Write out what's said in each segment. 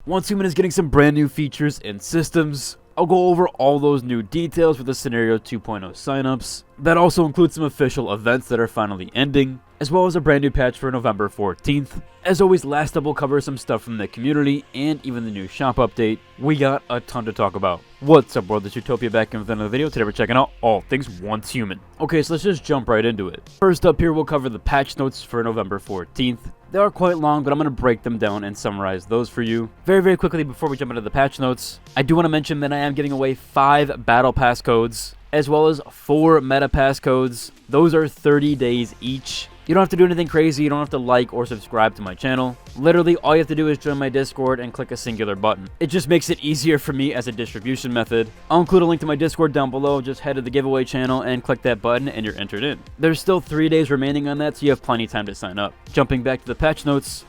Once Human is getting some brand new features and systems. I'll go over all those new details with the Scenario 2.0 signups. That also includes some official events that are finally ending, as well as a brand new patch for November 14th. As always, last up we'll cover some stuff from the community and even the new shop update. We got a ton to talk about. What's up world, it's Utopia back in with another video. Today we're checking out all things Once Human. Okay, so let's just jump right into it. First up here we'll cover the patch notes for November 14th. They are quite long, but I'm going to break them down and summarize those for you. Very quickly before we jump into the patch notes, I do want to mention that I am giving away 5 Battle Pass codes, as well as 4 Meta Pass codes. Those are 30 days each. You don't have to do anything crazy, you don't have to like or subscribe to my channel. Literally, all you have to do is join my Discord and click a singular button. It just makes it easier for me as a distribution method. I'll include a link to my Discord down below. Just head to the giveaway channel and click that button and you're entered in. There's still 3 days remaining on that, so you have plenty of time to sign up. Jumping back to the patch notes,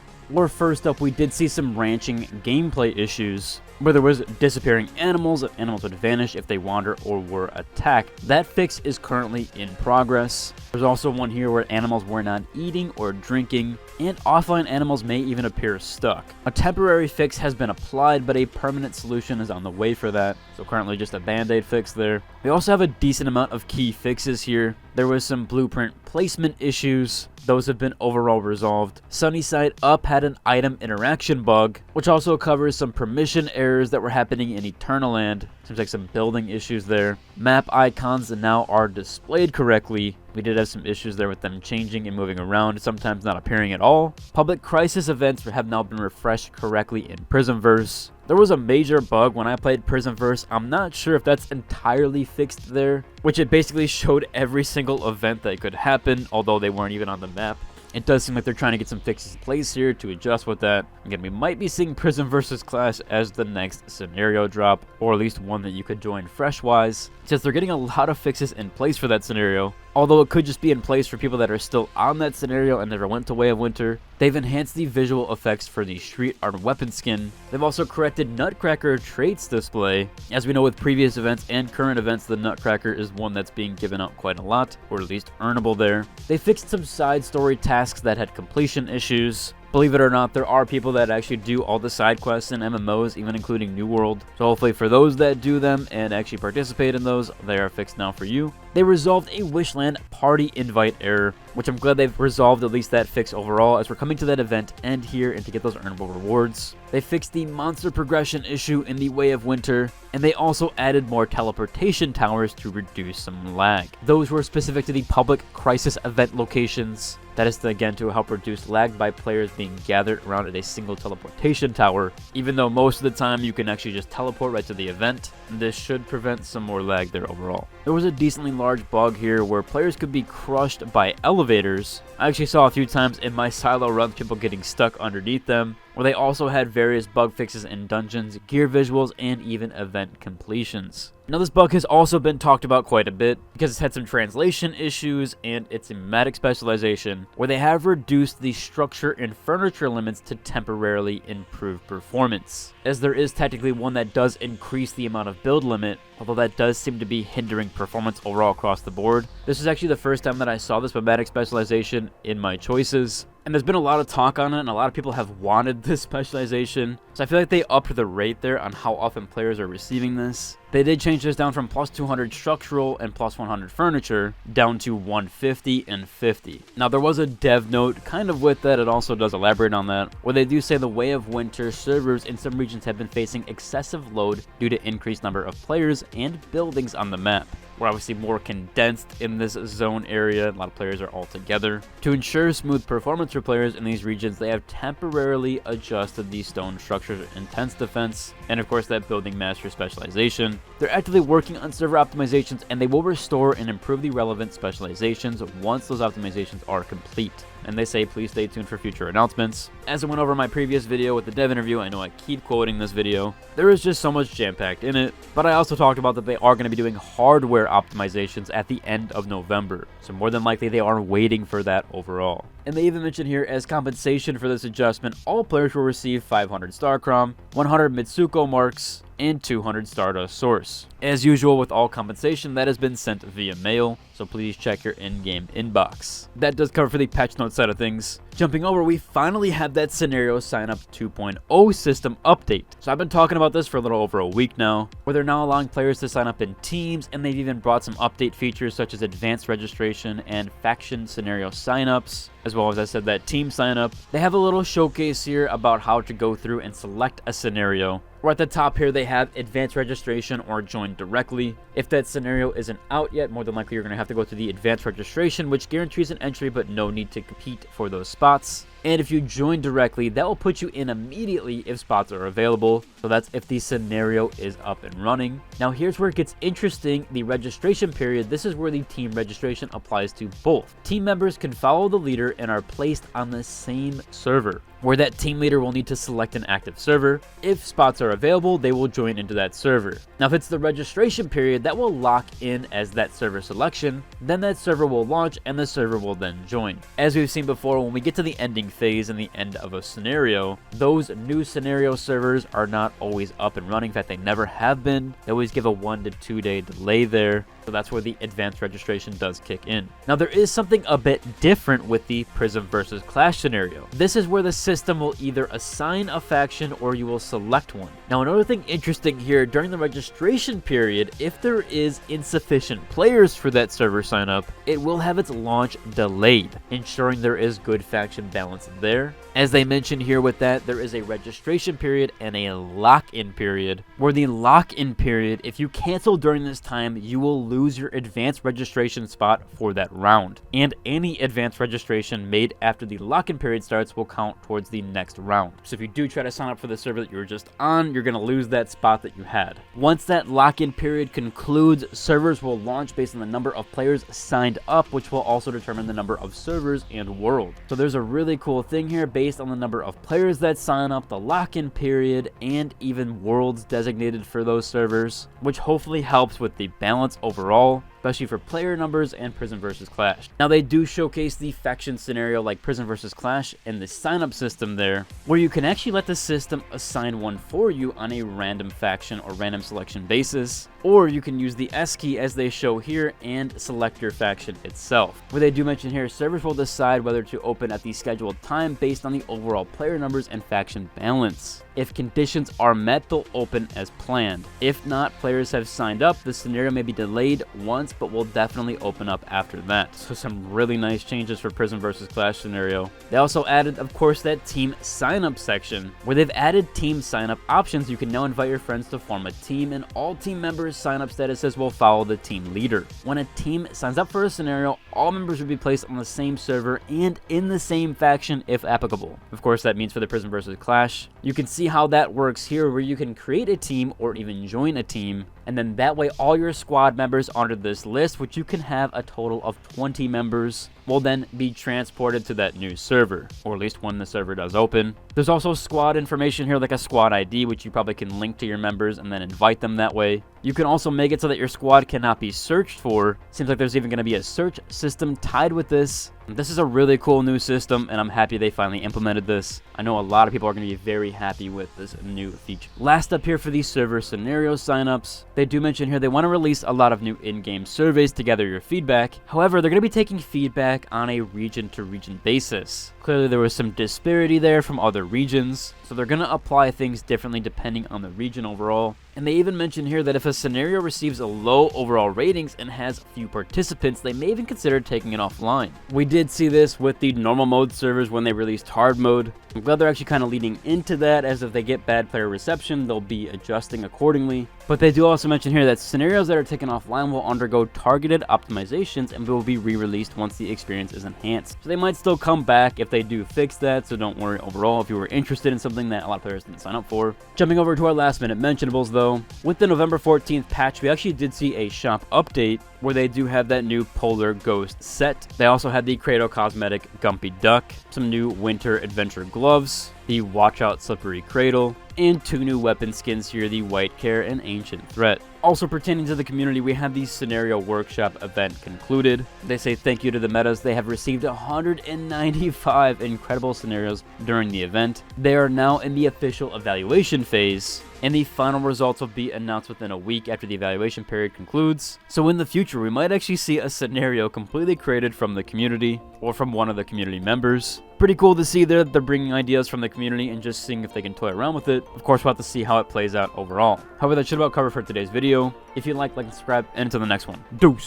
first up, we did see some ranching gameplay issues, where there was disappearing animals would vanish if they wander or were attacked. That fix is currently in progress. There's also one here where animals were not eating or drinking, and offline animals may even appear stuck. A temporary fix has been applied, but a permanent solution is on the way for that, so currently just a band-aid fix there. We also have a decent amount of key fixes here. There was some blueprint placement issues. Those have been overall resolved. Sunnyside Up had an item interaction bug, which also covers some permission errors that were happening in Eternaland. Seems like some building issues there. Map icons now are displayed correctly. We did have some issues there with them changing and moving around, sometimes not appearing at all. Public crisis events have now been refreshed correctly in Prismverse. There was a major bug when I played Prismverse. I'm not sure if that's entirely fixed there, which it basically showed every single event that could happen, although they weren't even on the map. It does seem like they're trying to get some fixes in place here to adjust with that. Again, we might be seeing Prismverse's class as the next scenario drop, or at least one that you could join fresh-wise, since they're getting a lot of fixes in place for that scenario. Although it could just be in place for people that are still on that scenario and never went to Way of Winter. They've enhanced the visual effects for the street art weapon skin. They've also corrected Nutcracker traits display. As we know with previous events and current events, the Nutcracker is one that's being given out quite a lot, or at least earnable there. They fixed some side story tasks that had completion issues. Believe it or not, there are people that actually do all the side quests in MMOs, even including New World. So hopefully for those that do them and actually participate in those, they are fixed now for you. They resolved a Wishland party invite error, which I'm glad they've resolved at least that fix overall, as we're coming to that event end here and to get those earnable rewards. They fixed the monster progression issue in the Way of Winter, and they also added more teleportation towers to reduce some lag. Those were specific to the public crisis event locations. That is, again, to help reduce lag by players being gathered around at a single teleportation tower, even though most of the time you can actually just teleport right to the event. This should prevent some more lag there overall. There was a decently large bug here where players could be crushed by elevators. I actually saw a few times in my silo runs people getting stuck underneath them, where they also had various bug fixes in dungeons, gear visuals, and even event completions. Now this bug has also been talked about quite a bit because it's had some translation issues and its thematic specialization, where they have reduced the structure and furniture limits to temporarily improve performance, as there is technically one that does increase the amount of build limit, although that does seem to be hindering performance overall across the board. This is actually the first time that I saw this thematic specialization in my choices. And there's been a lot of talk on it, and a lot of people have wanted this specialization. So I feel like they upped the rate there on how often players are receiving this. They did change this down from plus 200 structural and plus 100 furniture down to 150 and 50. Now there was a dev note kind of with that, it also does elaborate on that, where they do say the Way of Winter servers in some regions have been facing excessive load due to increased number of players and buildings on the map. We're obviously more condensed in this zone area. A lot of players are all together. To ensure smooth performance for players in these regions, they have temporarily adjusted the stone structure's intense defense, and of course that building master specialization. They're actively working on server optimizations, and they will restore and improve the relevant specializations once those optimizations are complete. And they say please stay tuned for future announcements. As I went over in my previous video with the dev interview, I know I keep quoting this video, there is just so much jam-packed in it, but I also talked about that they are going to be doing hardware optimizations at the end of November, so more than likely they are waiting for that overall. And they even mentioned here, as compensation for this adjustment, all players will receive 500 Star Crom, 100 Mitsuko marks, and 200 Stardust Source. As usual with all compensation, that has been sent via mail, so please check your in-game inbox. That does cover for the patch note side of things. Jumping over, we finally have that Scenario Signup 2.0 system update. So I've been talking about this for a little over a week now, where they're now allowing players to sign up in teams, and they've even brought some update features such as advanced registration and faction scenario signups, as well as I said that team signup. They have a little showcase here about how to go through and select a scenario. Or at the top here, they have advanced registration or join directly. If that scenario isn't out yet, more than likely you're going to have to go through the advanced registration, which guarantees an entry but no need to compete for those spots. And if you join directly, that will put you in immediately if spots are available. So that's if the scenario is up and running. Now here's where it gets interesting. The registration period, this is where the team registration applies to both. Team members can follow the leader and are placed on the same server, where that team leader will need to select an active server. If spots are available, they will join into that server. Now if it's the registration period, that will lock in as that server selection. Then that server will launch and the server will then join. As we've seen before, when we get to the ending phase and the end of a scenario, those new scenario servers are not always up and running. In fact, they never have been. They always give a 1 to 2 day delay there. So that's where the advanced registration does kick in. Now there is something a bit different with the Prism versus Clash scenario. This is where the system will either assign a faction or you will select one. Now another thing interesting here, during the registration period, if there is insufficient players for that server sign up, it will have its launch delayed, ensuring there is good faction balance there. As they mentioned here with that, there is a registration period and a lock-in period, where the lock-in period, if you cancel during this time, you will lose your advanced registration spot for that round. And any advanced registration made after the lock-in period starts will count towards the next round. So if you do try to sign up for the server that you were just on, you're going to lose that spot that you had. Once that lock-in period concludes, servers will launch based on the number of players signed up, which will also determine the number of servers and world. So there's a really cool thing here based on the number of players that sign up, the lock-in period, and even worlds designated for those servers, which hopefully helps with the balance overall, especially for player numbers and Prism versus Clash. Now they do showcase the faction scenario like Prism versus Clash and the sign-up system there, where you can actually let the system assign one for you on a random faction or random selection basis, or you can use the S key as they show here and select your faction itself. Where they do mention here, servers will decide whether to open at the scheduled time based on the overall player numbers and faction balance. If conditions are met, they'll open as planned. If not, players have signed up, the scenario may be delayed once, but will definitely open up after that. So some really nice changes for Prism versus Clash scenario. They also added, of course, that team sign-up section, where they've added team sign-up options. You can now invite your friends to form a team, and all team members' sign-up statuses will follow the team leader. When a team signs up for a scenario, all members will be placed on the same server and in the same faction if applicable. Of course, that means for the Prism versus Clash. You can see how that works here, where you can create a team or even join a team, and then that way all your squad members under this list, which you can have a total of 20 members, will then be transported to that new server, or at least when the server does open. There's also squad information here, like a squad ID, which you probably can link to your members and then invite them that way. You can also make it so that your squad cannot be searched for. Seems like there's even going to be a search system tied with this. This is a really cool new system, and I'm happy they finally implemented this. I know a lot of people are going to be very happy with this new feature. Last up here for these server scenario signups, they do mention here they want to release a lot of new in-game surveys to gather your feedback. However, they're going to be taking feedback on a region-to-region basis. Clearly, there was some disparity there from other regions, so they're going to apply things differently depending on the region overall. And they even mention here that if a scenario receives a low overall ratings and has few participants, they may even consider taking it offline. We did see this with the normal mode servers when they released hard mode. I'm glad they're actually kind of leading into that, as if they get bad player reception, they'll be adjusting accordingly. But they do also mention here that scenarios that are taken offline will undergo targeted optimizations and will be re-released once the experience is enhanced. So they might still come back if they do fix that, so don't worry overall if you were interested in something that a lot of players didn't sign up for. Jumping over to our last minute mentionables though, with the November 14th patch, we actually did see a shop update where they do have that new Polar Ghost set. They also had the Cradle Cosmetic Gumpy Duck, some new Winter Adventure gloves, the Watch Out Slippery Cradle, and 2 new weapon skins here, the White Care and Ancient Threat. Also pertaining to the community, we have the Scenario Workshop event concluded. They say thank you to the metas. They have received 195 incredible scenarios during the event. They are now in the official evaluation phase, and the final results will be announced within a week after the evaluation period concludes. So in the future, we might actually see a scenario completely created from the community or from one of the community members. Pretty cool to see that they're bringing ideas from the community and just seeing if they can toy around with it. Of course, we'll have to see how it plays out overall. However, that should about cover for today's video. If you like and subscribe, and until the next one. Deuce!